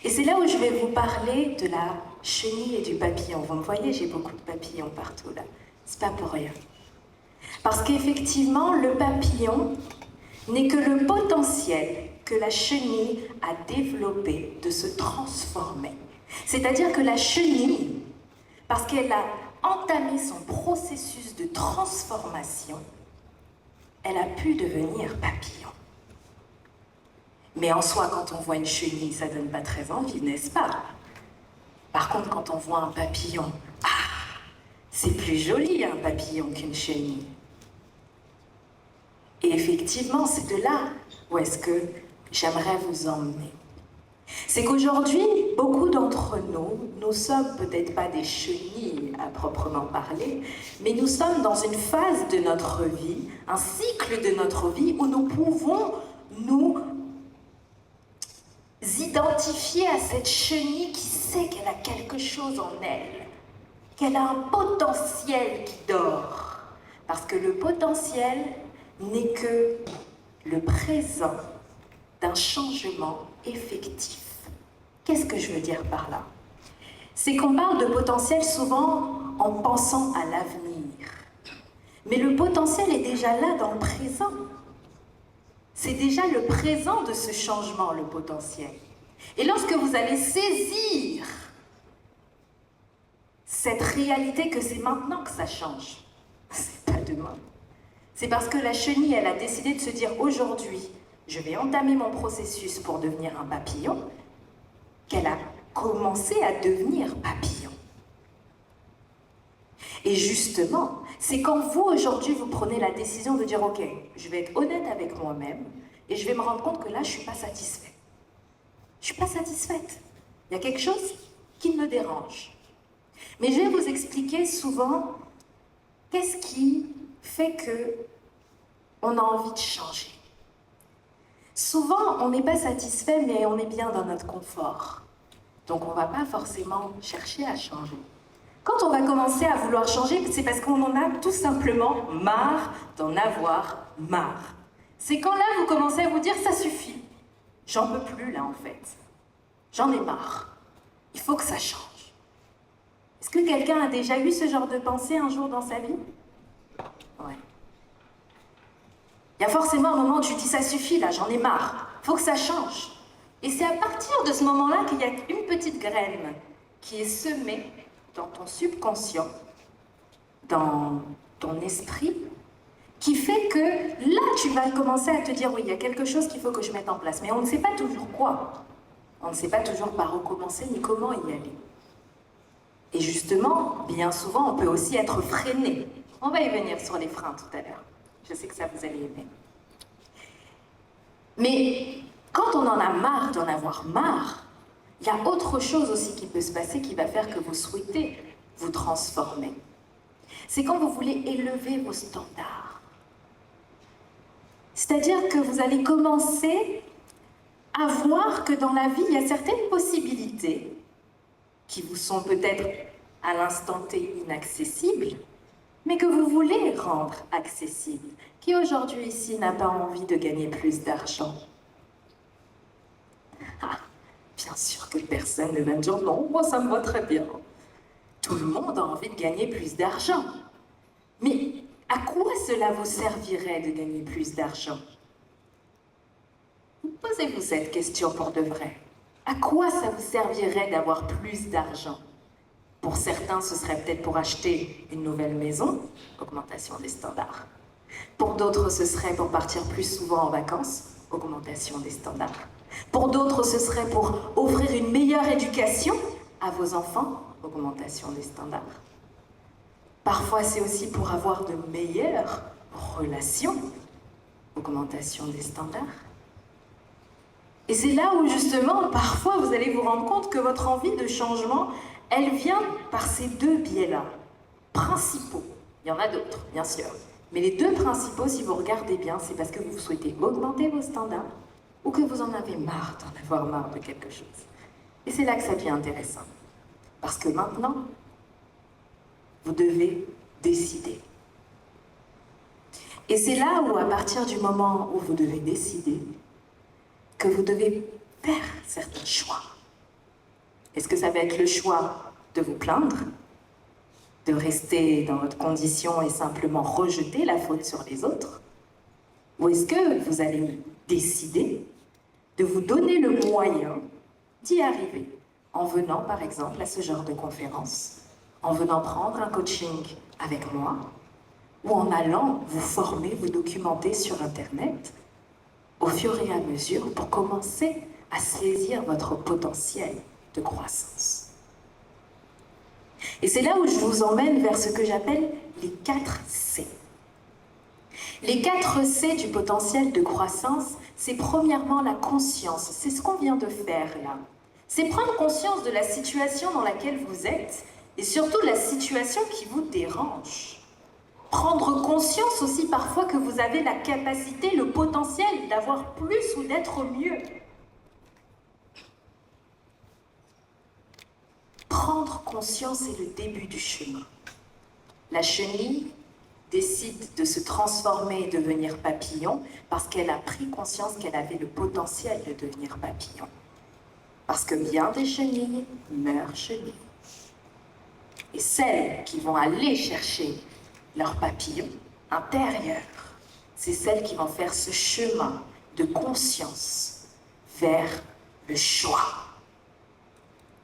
Et c'est là où je vais vous parler de la chenille et du papillon. Vous me voyez, j'ai beaucoup de papillons partout là. C'est pas pour rien. Parce qu'effectivement, le papillon n'est que le potentiel que la chenille a développé de se transformer. C'est-à-dire que la chenille, parce qu'elle a entamé son processus de transformation, elle a pu devenir papillon. Mais en soi, quand on voit une chenille, ça donne pas très envie, n'est-ce pas? Par contre, quand on voit un papillon, c'est plus joli un papillon qu'une chenille. Et effectivement, c'est de là où est-ce que j'aimerais vous emmener. C'est qu'aujourd'hui, beaucoup d'entre nous, nous sommes peut-être pas des chenilles à proprement parler, mais nous sommes dans une phase de notre vie, un cycle de notre vie où nous pouvons nous identifier à cette chenille qui sait qu'elle a quelque chose en elle, qu'elle a un potentiel qui dort. Parce que le potentiel n'est que le présent d'un changement effectif. Qu'est-ce que je veux dire par là? C'est qu'on parle de potentiel souvent en pensant à l'avenir. Mais le potentiel est déjà là dans le présent. C'est déjà le présent de ce changement, le potentiel. Et lorsque vous allez saisir cette réalité que c'est maintenant que ça change, c'est pas demain. C'est parce que la chenille, elle a décidé de se dire aujourd'hui, je vais entamer mon processus pour devenir un papillon, qu'elle a commencé à devenir papillon. Et justement, c'est quand vous, aujourd'hui, vous prenez la décision de dire « Ok, je vais être honnête avec moi-même et je vais me rendre compte que là, je ne suis pas satisfaite. Je ne suis pas satisfaite. Il y a quelque chose qui me dérange. » Mais je vais vous expliquer souvent qu'est-ce qui fait qu'on a envie de changer. Souvent, on n'est pas satisfait, mais on est bien dans notre confort. Donc, on ne va pas forcément chercher à changer. Quand on va commencer à vouloir changer, c'est parce qu'on en a tout simplement marre d'en avoir marre. C'est quand là, vous commencez à vous dire « ça suffit, j'en peux plus là en fait, j'en ai marre, il faut que ça change ». Est-ce que quelqu'un a déjà eu ce genre de pensée un jour dans sa vie? Ouais. Il y a forcément un moment où tu dis « ça suffit là, j'en ai marre, il faut que ça change ». Et c'est à partir de ce moment-là qu'il y a une petite graine qui est semée dans ton subconscient, dans ton esprit, qui fait que là, tu vas commencer à te dire « oui, il y a quelque chose qu'il faut que je mette en place ». Mais on ne sait pas toujours quoi. On ne sait pas toujours par où commencer ni comment y aller. Et justement, bien souvent, on peut aussi être freiné. On va y venir sur les freins tout à l'heure. Je sais que ça vous allez aimer. Mais quand on en a marre d'en avoir marre, il y a autre chose aussi qui peut se passer qui va faire que vous souhaitez vous transformer. C'est quand vous voulez élever vos standards. C'est-à-dire que vous allez commencer à voir que dans la vie, il y a certaines possibilités qui vous sont peut-être à l'instant T inaccessibles, mais que vous voulez rendre accessibles. Qui aujourd'hui ici n'a pas envie de gagner plus d'argent? Bien sûr que personne ne va me dire « non, moi ça me va très bien ». Tout le monde a envie de gagner plus d'argent. Mais à quoi cela vous servirait de gagner plus d'argent? Posez-vous cette question pour de vrai. À quoi ça vous servirait d'avoir plus d'argent? Pour certains, ce serait peut-être pour acheter une nouvelle maison, augmentation des standards. Pour d'autres, ce serait pour partir plus souvent en vacances, augmentation des standards. Pour d'autres, ce serait pour offrir une meilleure éducation à vos enfants, augmentation des standards. Parfois, c'est aussi pour avoir de meilleures relations, augmentation des standards. Et c'est là où, justement, parfois, vous allez vous rendre compte que votre envie de changement, elle vient par ces deux biais-là, principaux. Il y en a d'autres, bien sûr. Mais les deux principaux, si vous regardez bien, c'est parce que vous souhaitez augmenter vos standards ou que vous en avez marre d'en avoir marre de quelque chose. Et c'est là que ça devient intéressant. Parce que maintenant, vous devez décider. Et c'est là où, à partir du moment où vous devez décider, que vous devez faire certains choix. Est-ce que ça va être le choix de vous plaindre, de rester dans votre condition et simplement rejeter la faute sur les autres? Ou est-ce que vous allez décider de vous donner le moyen d'y arriver en venant par exemple à ce genre de conférence, en venant prendre un coaching avec moi, ou en allant vous former, vous documenter sur Internet au fur et à mesure pour commencer à saisir votre potentiel de croissance. Et c'est là où je vous emmène vers ce que j'appelle les 4 C. Les 4 C du potentiel de croissance, c'est premièrement la conscience. C'est ce qu'on vient de faire là. C'est prendre conscience de la situation dans laquelle vous êtes et surtout la situation qui vous dérange. Prendre conscience aussi parfois que vous avez la capacité, le potentiel d'avoir plus ou d'être mieux. Prendre conscience est le début du chemin. La chenille décide de se transformer et devenir papillon parce qu'elle a pris conscience qu'elle avait le potentiel de devenir papillon. Parce que bien des chenilles meurent chenilles. Et celles qui vont aller chercher leur papillon intérieur, c'est celles qui vont faire ce chemin de conscience vers le choix.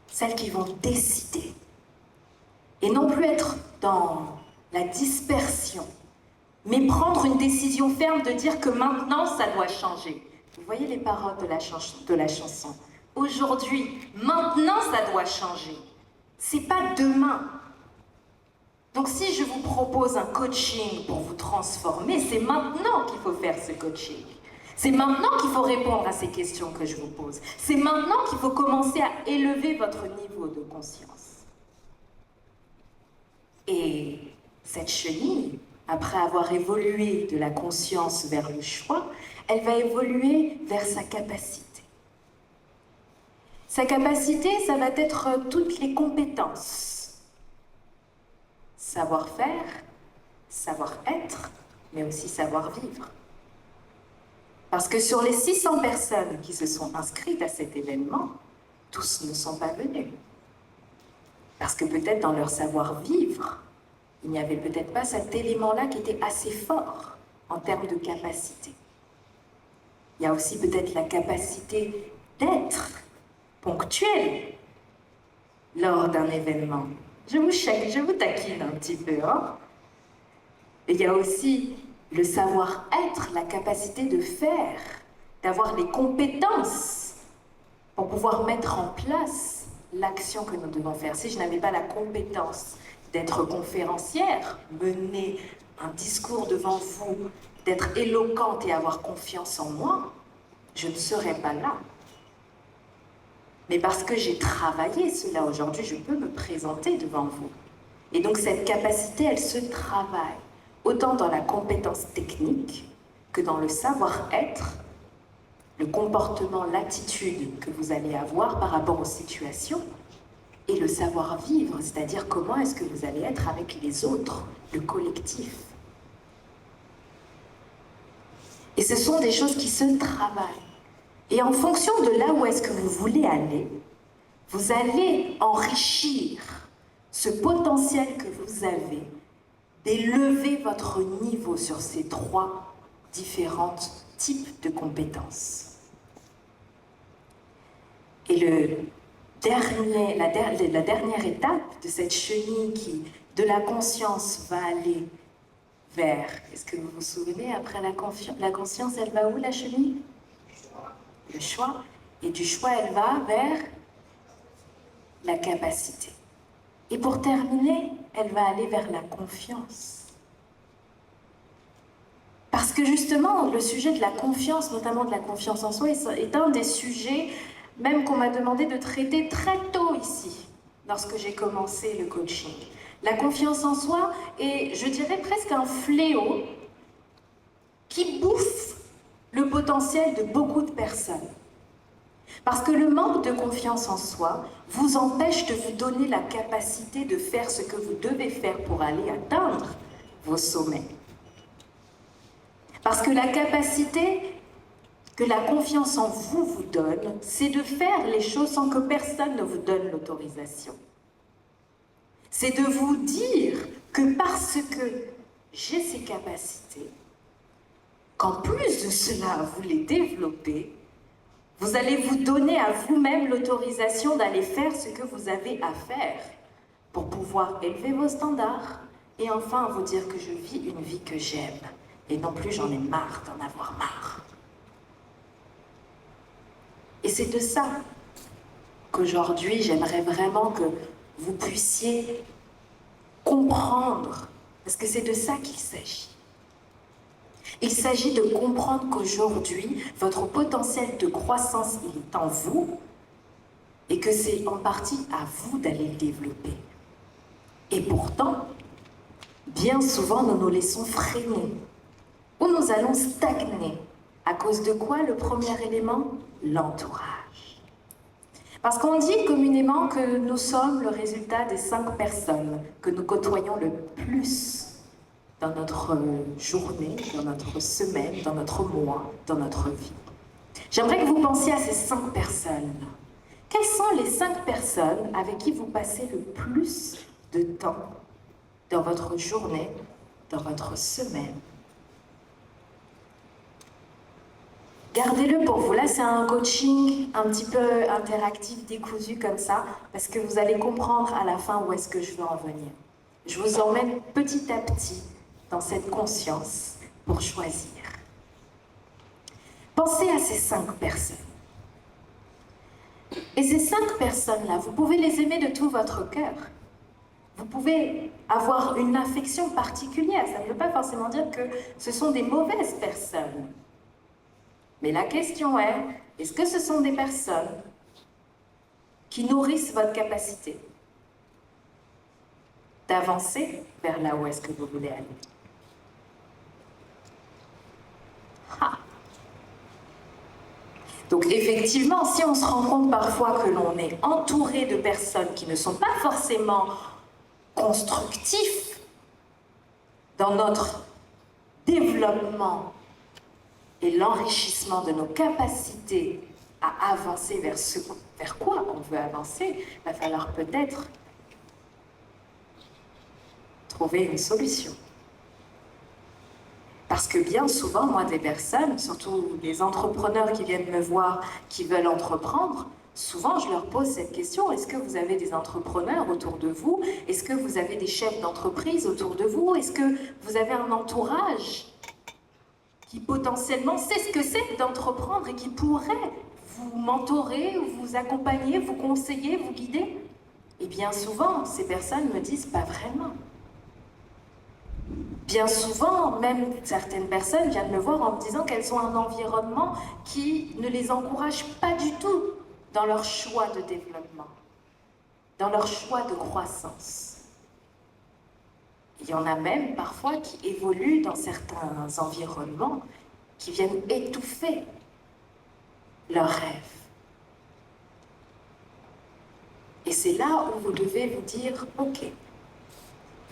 Celles qui vont décider et non plus être dans la dispersion, mais prendre une décision ferme de dire que maintenant ça doit changer. Vous voyez les paroles de la chanson. Aujourd'hui, maintenant ça doit changer. C'est pas demain. Donc si je vous propose un coaching pour vous transformer, c'est maintenant qu'il faut faire ce coaching. C'est maintenant qu'il faut répondre à ces questions que je vous pose. C'est maintenant qu'il faut commencer à élever votre niveau de conscience. Et cette chenille, après avoir évolué de la conscience vers le choix, elle va évoluer vers sa capacité. Sa capacité, ça va être toutes les compétences. Savoir-faire, savoir-être, mais aussi savoir-vivre. Parce que sur les 600 personnes qui se sont inscrites à cet événement, tous ne sont pas venus. Parce que peut-être dans leur savoir-vivre, il n'y avait peut-être pas cet élément-là qui était assez fort en termes de capacité. Il y a aussi peut-être la capacité d'être ponctuel lors d'un événement. Je vous taquine un petit peu, hein? Et il y a aussi le savoir-être, la capacité de faire, d'avoir les compétences pour pouvoir mettre en place l'action que nous devons faire. Si je n'avais pas la compétence d'être conférencière, mener un discours devant vous, d'être éloquente et avoir confiance en moi, je ne serais pas là. Mais parce que j'ai travaillé cela aujourd'hui, je peux me présenter devant vous. Et donc cette capacité, elle se travaille, autant dans la compétence technique que dans le savoir-être, le comportement, l'attitude que vous allez avoir par rapport aux situations, et le savoir-vivre, c'est-à-dire comment est-ce que vous allez être avec les autres, le collectif. Et ce sont des choses qui se travaillent. Et en fonction de là où est-ce que vous voulez aller, vous allez enrichir ce potentiel que vous avez d'élever votre niveau sur ces 3 différents types de compétences. Et la dernière étape de cette chenille qui, de la conscience, va aller vers... Est-ce que vous vous souvenez, après la conscience, elle va où, la chenille? Le choix. Et du choix, elle va vers la capacité. Et pour terminer, elle va aller vers la confiance. Parce que justement, le sujet de la confiance, notamment de la confiance en soi, est un des sujets même qu'on m'a demandé de traiter très tôt ici, lorsque j'ai commencé le coaching. La confiance en soi est, je dirais, presque un fléau qui bouffe le potentiel de beaucoup de personnes. Parce que le manque de confiance en soi vous empêche de vous donner la capacité de faire ce que vous devez faire pour aller atteindre vos sommets. Parce que la capacité que la confiance en vous vous donne, c'est de faire les choses sans que personne ne vous donne l'autorisation. C'est de vous dire que parce que j'ai ces capacités, qu'en plus de cela, vous les développez, vous allez vous donner à vous-même l'autorisation d'aller faire ce que vous avez à faire pour pouvoir élever vos standards et enfin vous dire que je vis une vie que j'aime et non plus j'en ai marre d'en avoir marre. Et c'est de ça qu'aujourd'hui j'aimerais vraiment que vous puissiez comprendre, parce que c'est de ça qu'il s'agit. Il s'agit de comprendre qu'aujourd'hui, votre potentiel de croissance, il est en vous et que c'est en partie à vous d'aller le développer. Et pourtant, bien souvent, nous nous laissons freiner ou nous allons stagner. À cause de quoi, le premier élément? L'entourage. Parce qu'on dit communément que nous sommes le résultat des 5 personnes que nous côtoyons le plus dans notre journée, dans notre semaine, dans notre mois, dans notre vie. J'aimerais que vous pensiez à ces 5 personnes. Quelles sont les 5 personnes avec qui vous passez le plus de temps dans votre journée, dans votre semaine? Gardez-le pour vous. Là, c'est un coaching un petit peu interactif, décousu comme ça, parce que vous allez comprendre à la fin où est-ce que je veux en venir. Je vous emmène petit à petit dans cette conscience pour choisir. Pensez à ces 5 personnes. Et ces 5 personnes-là, vous pouvez les aimer de tout votre cœur. Vous pouvez avoir une affection particulière. Ça ne veut pas forcément dire que ce sont des mauvaises personnes. Mais la question est, est-ce que ce sont des personnes qui nourrissent votre capacité d'avancer vers là où est-ce que vous voulez aller? Donc effectivement, si on se rend compte parfois que l'on est entouré de personnes qui ne sont pas forcément constructifs dans notre développement et l'enrichissement de nos capacités à avancer vers quoi on veut avancer, il va falloir peut-être trouver une solution. Parce que bien souvent, moi, des personnes, surtout les entrepreneurs qui viennent me voir, qui veulent entreprendre, souvent je leur pose cette question, est-ce que vous avez des entrepreneurs autour de vous? Est-ce que vous avez des chefs d'entreprise autour de vous? Est-ce que vous avez un entourage qui potentiellement sait ce que c'est d'entreprendre et qui pourrait vous mentorer, vous accompagner, vous conseiller, vous guider? Et bien souvent, ces personnes me disent pas vraiment. Bien souvent, même certaines personnes viennent me voir en me disant qu'elles ont un environnement qui ne les encourage pas du tout dans leur choix de développement, dans leur choix de croissance. Il y en a même parfois qui évoluent dans certains environnements qui viennent étouffer leurs rêves. Et c'est là où vous devez vous dire, ok,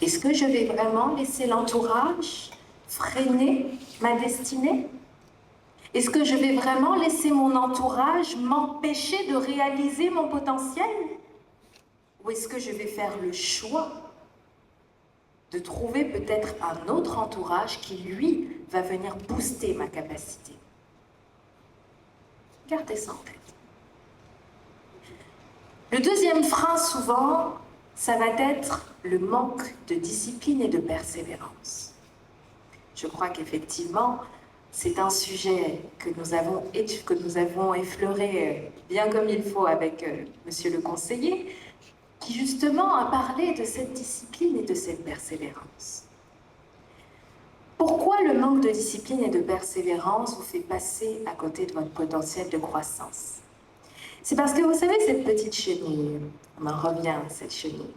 est-ce que je vais vraiment laisser l'entourage freiner ma destinée? Est-ce que je vais vraiment laisser mon entourage m'empêcher de réaliser mon potentiel? Ou est-ce que je vais faire le choix de trouver peut-être un autre entourage qui, lui, va venir booster ma capacité? Gardez ça en tête. Le deuxième frein, souvent, ça va être le manque de discipline et de persévérance. Je crois qu'effectivement, c'est un sujet que nous avons effleuré bien comme il faut avec monsieur le conseiller, qui justement a parlé de cette discipline et de cette persévérance. Pourquoi le manque de discipline et de persévérance vous fait passer à côté de votre potentiel de croissance? C'est parce que vous savez, cette petite chenille, on en revient à cette chenille,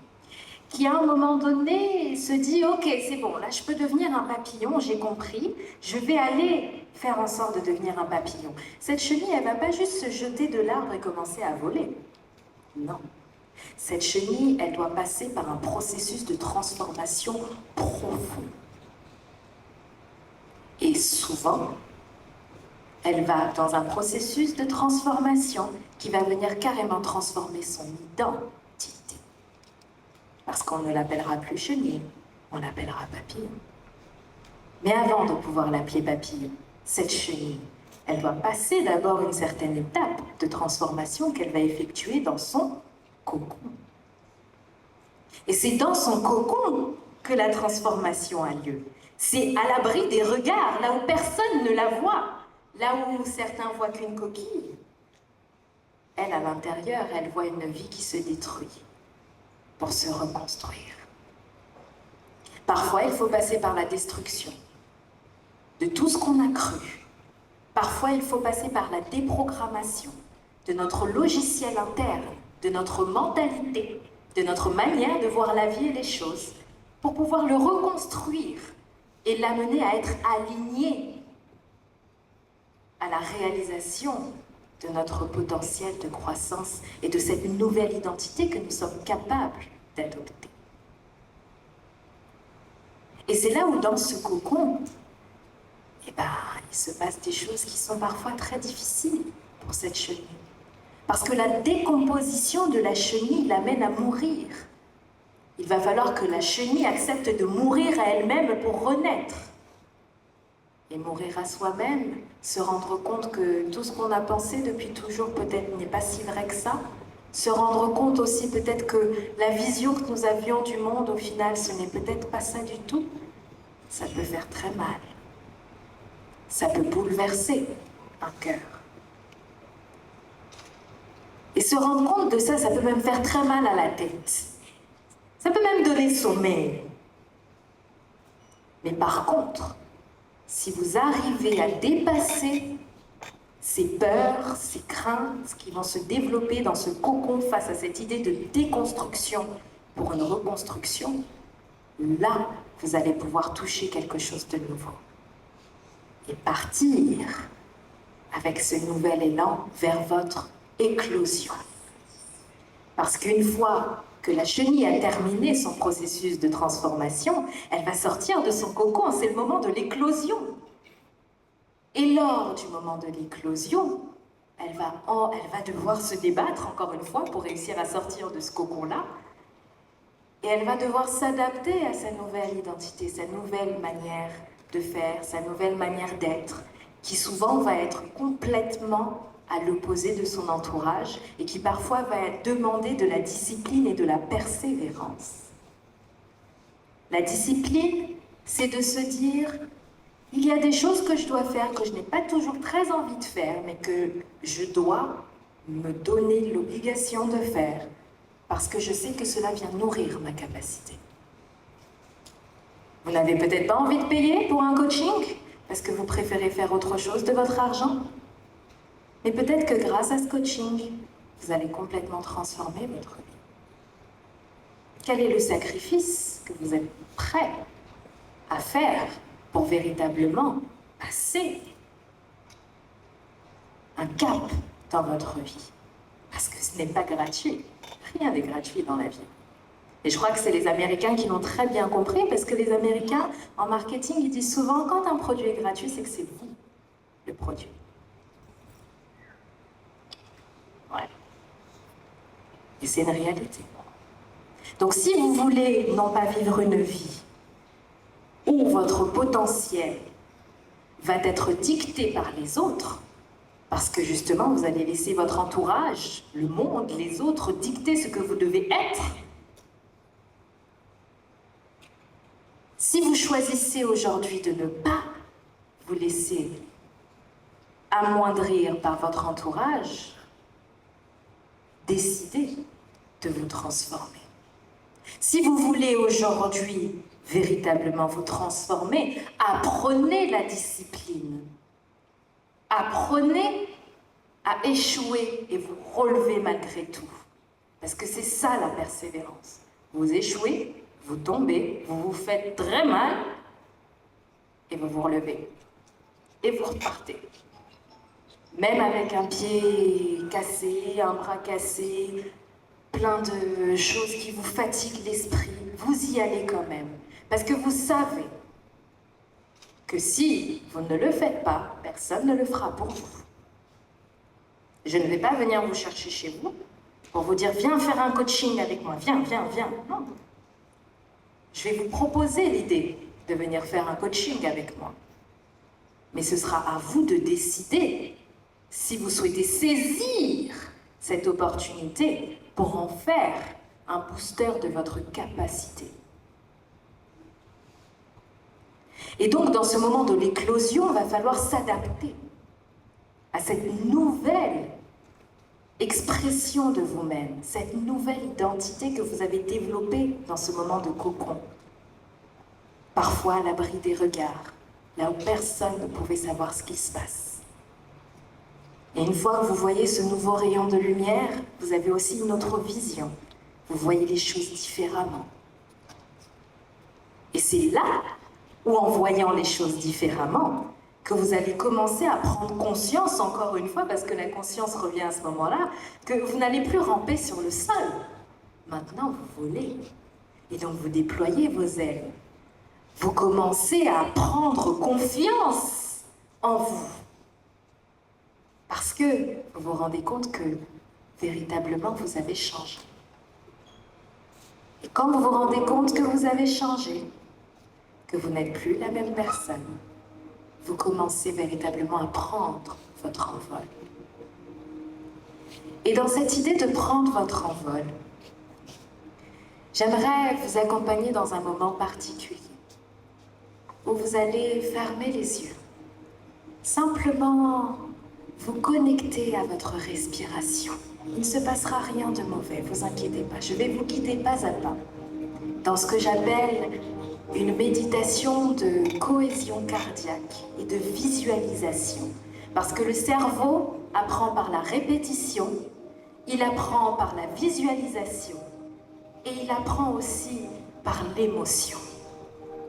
qui à un moment donné se dit « Ok, c'est bon, là je peux devenir un papillon, j'ai compris, je vais aller faire en sorte de devenir un papillon. » Cette chenille, elle ne va pas juste se jeter de l'arbre et commencer à voler. Non. Cette chenille, elle doit passer par un processus de transformation profond. Et souvent, Elle va dans un processus de transformation qui va venir carrément transformer son identité. Parce qu'on ne l'appellera plus chenille, on l'appellera papillon. Mais avant de pouvoir l'appeler papillon, cette chenille, elle doit passer d'abord une certaine étape de transformation qu'elle va effectuer dans son cocon. Et c'est dans son cocon que la transformation a lieu. C'est à l'abri des regards, là où personne ne la voit, là où certains voient qu'une coquille. Elle, à l'intérieur, elle voit une vie qui se détruit pour se reconstruire. Parfois, il faut passer par la destruction de tout ce qu'on a cru. Parfois, il faut passer par la déprogrammation de notre logiciel interne, de notre mentalité, de notre manière de voir la vie et les choses, pour pouvoir le reconstruire et l'amener à être aligné à la réalisation de notre potentiel de croissance et de cette nouvelle identité que nous sommes capables d'adopter. Et c'est là où, dans ce cocon, il se passe des choses qui sont parfois très difficiles pour cette chenille. Parce que la décomposition de la chenille l'amène à mourir. Il va falloir que la chenille accepte de mourir à elle-même pour renaître. Et mourir à soi-même, se rendre compte que tout ce qu'on a pensé depuis toujours peut-être n'est pas si vrai que ça. Se rendre compte aussi peut-être que la vision que nous avions du monde, au final, ce n'est peut-être pas ça du tout. Ça peut faire très mal. Ça peut bouleverser un cœur. Et se rendre compte de ça, ça peut même faire très mal à la tête. Ça peut même donner sommeil. Mais par contre, si vous arrivez à dépasser ces peurs, ces craintes qui vont se développer dans ce cocon face à cette idée de déconstruction pour une reconstruction, là, vous allez pouvoir toucher quelque chose de nouveau. Et partir avec ce nouvel élan vers votre éclosion. Parce qu'une fois que la chenille a terminé son processus de transformation, elle va sortir de son cocon, c'est le moment de l'éclosion. Et lors du moment de l'éclosion, elle va devoir se débattre encore une fois pour réussir à sortir de ce cocon-là. Et elle va devoir s'adapter à sa nouvelle identité, sa nouvelle manière de faire, sa nouvelle manière d'être, qui souvent va être complètement à l'opposé de son entourage et qui parfois va demander de la discipline et de la persévérance. La discipline, c'est de se dire, il y a des choses que je dois faire, que je n'ai pas toujours très envie de faire, mais que je dois me donner l'obligation de faire, parce que je sais que cela vient nourrir ma capacité. Vous n'avez peut-être pas envie de payer pour un coaching, parce que vous préférez faire autre chose de votre argent. Mais peut-être que grâce à ce coaching, vous allez complètement transformer votre vie. Quel est le sacrifice que vous êtes prêt à faire pour véritablement passer un cap dans votre vie? Parce que ce n'est pas gratuit. Rien n'est gratuit dans la vie. Et je crois que c'est les Américains qui l'ont très bien compris, parce que les Américains, en marketing, ils disent souvent, quand un produit est gratuit, c'est que c'est vous, le produit. Ouais. Et c'est une réalité. Donc si vous voulez non pas vivre une vie où votre potentiel va être dicté par les autres, parce que justement vous allez laisser votre entourage, le monde, les autres dicter ce que vous devez être, si vous choisissez aujourd'hui de ne pas vous laisser amoindrir par votre entourage, décidez de vous transformer. Si vous voulez aujourd'hui véritablement vous transformer, apprenez la discipline. Apprenez à échouer et vous relever malgré tout. Parce que c'est ça la persévérance. Vous échouez, vous tombez, vous vous faites très mal et vous vous relevez. Et vous repartez. Même avec un pied cassé, un bras cassé, plein de choses qui vous fatiguent l'esprit, vous y allez quand même. Parce que vous savez que que si vous ne le faites pas, personne ne le fera pour vous. Je ne vais pas venir vous chercher chez vous pour vous dire « Viens faire un coaching avec moi, viens, viens, viens ». Non. Je vais vous proposer l'idée de venir faire un coaching avec moi. Mais ce sera à vous de décider si vous souhaitez saisir cette opportunité pour en faire un booster de votre capacité. Et donc, dans ce moment de l'éclosion, il va falloir s'adapter à cette nouvelle expression de vous-même, cette nouvelle identité que vous avez développée dans ce moment de cocon. Parfois à l'abri des regards, là où personne ne pouvait savoir ce qui se passe. Et une fois que vous voyez ce nouveau rayon de lumière, vous avez aussi une autre vision. Vous voyez les choses différemment. Et c'est là où, en voyant les choses différemment, que vous allez commencer à prendre conscience, encore une fois, parce que la conscience revient à ce moment-là, que vous n'allez plus ramper sur le sol. Maintenant, vous volez. Et donc, vous déployez vos ailes. Vous commencez à prendre confiance en vous. Parce que vous vous rendez compte que, véritablement, vous avez changé. Et quand vous vous rendez compte que vous avez changé, que vous n'êtes plus la même personne, vous commencez véritablement à prendre votre envol. Et dans cette idée de prendre votre envol, j'aimerais vous accompagner dans un moment particulier, où vous allez fermer les yeux, simplement vous connecter à votre respiration. Il ne se passera rien de mauvais, ne vous inquiétez pas, je vais vous guider pas à pas dans ce que j'appelle une méditation de cohésion cardiaque et de visualisation. Parce que le cerveau apprend par la répétition, il apprend par la visualisation et il apprend aussi par l'émotion.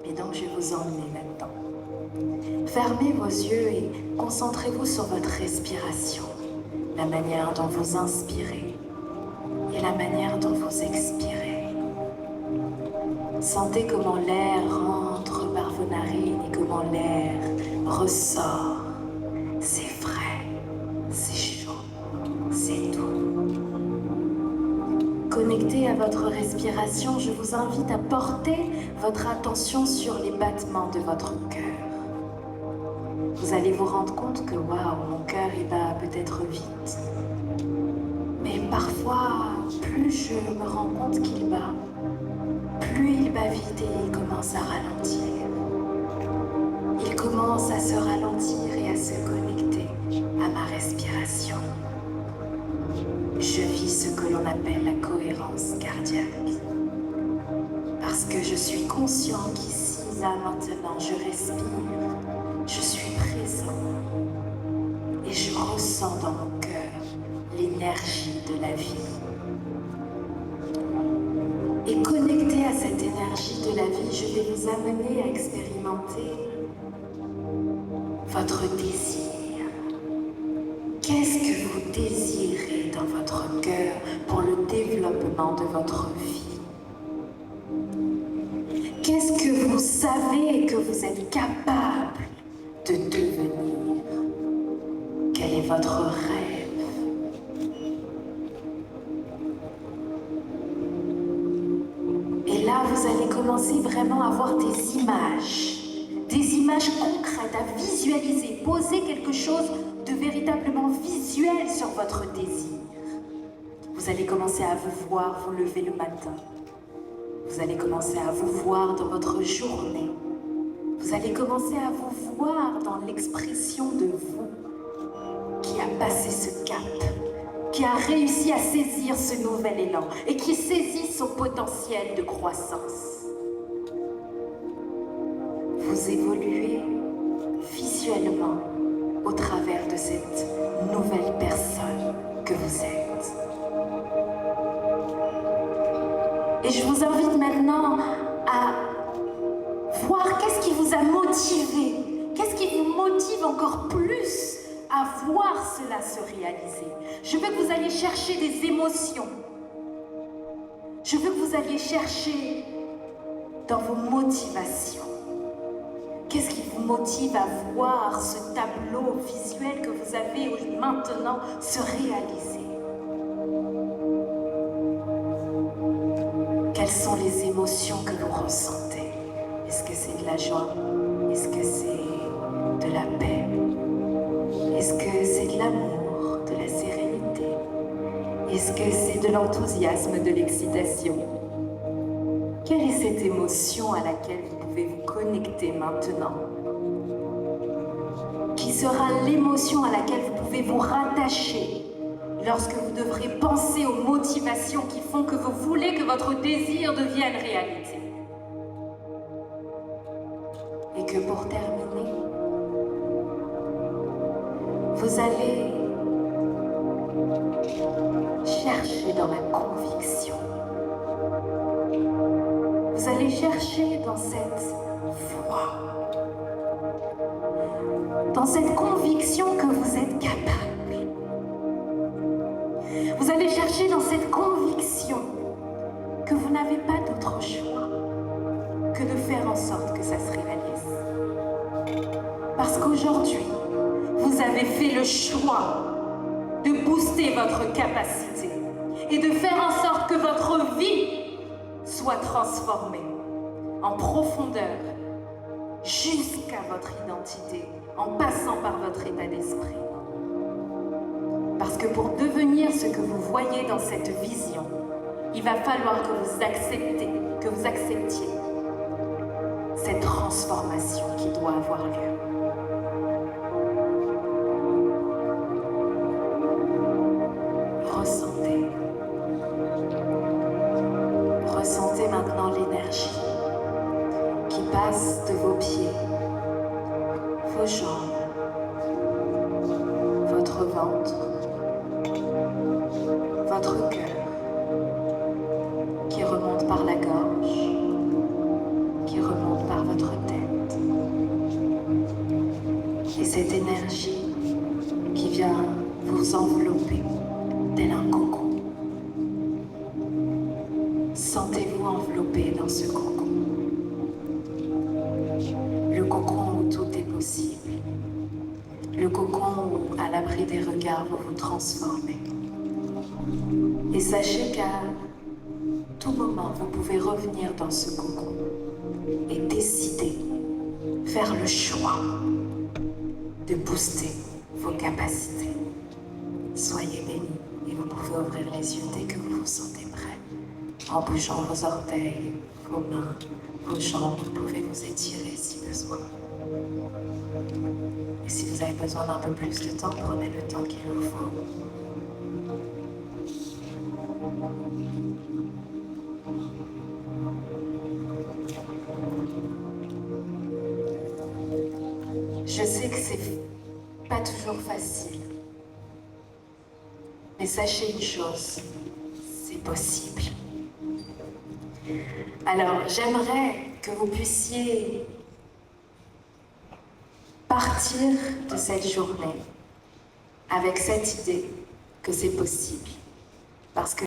Et donc je vais vous emmener là-dedans. Fermez vos yeux et concentrez-vous sur votre respiration, la manière dont vous inspirez et la manière dont vous expirez. Sentez comment l'air rentre par vos narines et comment l'air ressort. C'est frais, c'est chaud, c'est doux. Connecté à votre respiration, je vous invite à porter votre attention sur les battements de votre cœur. Vous allez vous rendre compte que, waouh, mon cœur il bat peut-être vite. Mais parfois, plus je me rends compte qu'il bat, plus il va vite et il commence à ralentir. Il commence à se ralentir et à se connecter à ma respiration. Je vis ce que l'on appelle la cohérence cardiaque. Parce que je suis conscient qu'ici, là, maintenant, je respire, je suis présent et je ressens dans mon cœur l'énergie de la vie. Et connecté à cette énergie de la vie, je vais vous amener à expérimenter votre désir. Qu'est-ce que vous désirez dans votre cœur pour le développement de votre vie? Qu'est-ce que vous savez que vous êtes capable de devenir? Quel est votre rêve? Là, vous allez commencer vraiment à voir des images concrètes, à visualiser, poser quelque chose de véritablement visuel sur votre désir. Vous allez commencer à vous voir vous lever le matin. Vous allez commencer à vous voir dans votre journée. Vous allez commencer à vous voir dans l'expression de vous qui a passé ce cap, qui a réussi à saisir ce nouvel élan et qui saisit son potentiel de croissance. Vous évoluez visuellement au travers de cette nouvelle personne que vous êtes. Et je vous invite maintenant à voir qu'est-ce qui vous a motivé, qu'est-ce qui vous motive encore plus à voir cela se réaliser. Je veux que vous alliez chercher des émotions. Je veux que vous alliez chercher dans vos motivations. Qu'est-ce qui vous motive à voir ce tableau visuel que vous avez maintenant se réaliser? Quelles sont les émotions que vous ressentez? Est-ce que c'est de la joie? Est-ce que c'est de la paix? Est-ce que c'est de l'amour, de la sérénité? Est-ce que c'est de l'enthousiasme, de l'excitation? Quelle est cette émotion à laquelle vous pouvez vous connecter maintenant? Qui sera l'émotion à laquelle vous pouvez vous rattacher lorsque vous devrez penser aux motivations qui font que vous voulez que votre désir devienne réalité? Et que pour terminer, vous allez chercher dans la conviction. Vous allez chercher dans cette foi, dans cette conviction que vous êtes capable. Vous allez chercher dans cette conviction que vous n'avez pas d'autre choix que de faire en sorte que ça se réalise. Parce qu'aujourd'hui, vous avez fait le choix de booster votre capacité et de faire en sorte que votre vie soit transformée en profondeur jusqu'à votre identité, en passant par votre état d'esprit. Parce que pour devenir ce que vous voyez dans cette vision, il va falloir que vous acceptiez cette transformation qui doit avoir lieu. Ressentez maintenant l'énergie qui passe de vos pieds, vos jambes, votre ventre, votre cœur, qui remonte par la gorge, qui remonte par votre tête. Et cette énergie qui vient vous envelopper tel un cocon. Sentez-vous enveloppé dans ce cocon. Le cocon où tout est possible. Le cocon où, à l'abri des regards, vous vous transformez. Et sachez qu'à tout moment, vous pouvez revenir dans ce cocon et décider, faire le choix de booster vos capacités. Soyez bénis et vous pouvez ouvrir les yeux dès que vous vous sentez prêt. En bougeant vos orteils, vos mains, vos jambes, vous pouvez vous étirer si besoin. Et si vous avez besoin d'un peu plus de temps, prenez le temps qu'il vous faut. Je sais que c'est pas toujours facile. Mais sachez une chose, c'est possible. Alors, j'aimerais que vous puissiez partir de cette journée avec cette idée que c'est possible. Parce que